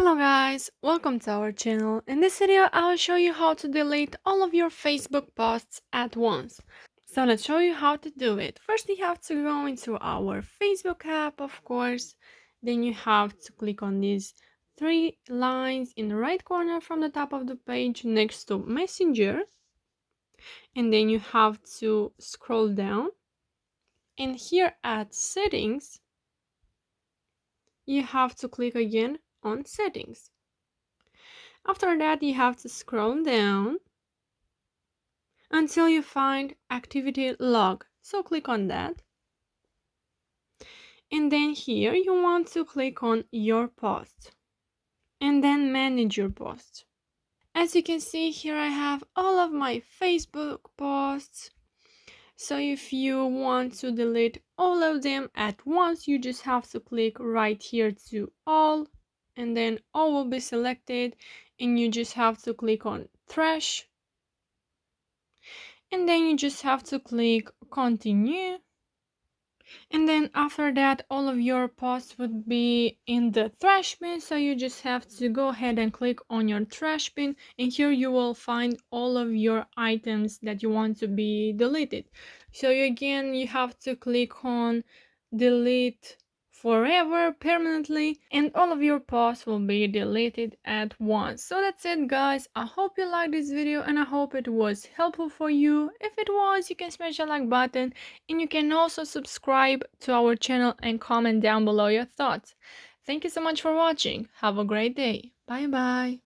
Hello guys, welcome to our channel. In this video I will show you how to delete all of your Facebook posts at once. So let's show you how to do it. First you have to go into our Facebook app, of course. Then you have to click on these three lines in the right corner from the top of the page next to Messenger. And then you have to scroll down. And here at Settings, you have to click again on Settings. After that, you have to scroll down until you find Activity Log. So click on that. And then here you want to click on Your Post. And then Manage Your Post. As you can see here, I have all of my Facebook posts. So if you want to delete all of them at once, you just have to click right here to All. And then all will be selected. And you just have to click on Trash. And then you just have to click Continue. And then after that, all of your posts would be in the trash bin. So you just have to go ahead and click on your trash bin. And here you will find all of your items that you want to be deleted. So you have to click on Delete forever, permanently, and all of your posts will be deleted at once. So that's it guys. I hope you liked this video and I hope it was helpful for you. If it was, you can smash the like button and you can also subscribe to our channel and comment down below your thoughts. Thank you so much for watching. Have a great day. Bye bye.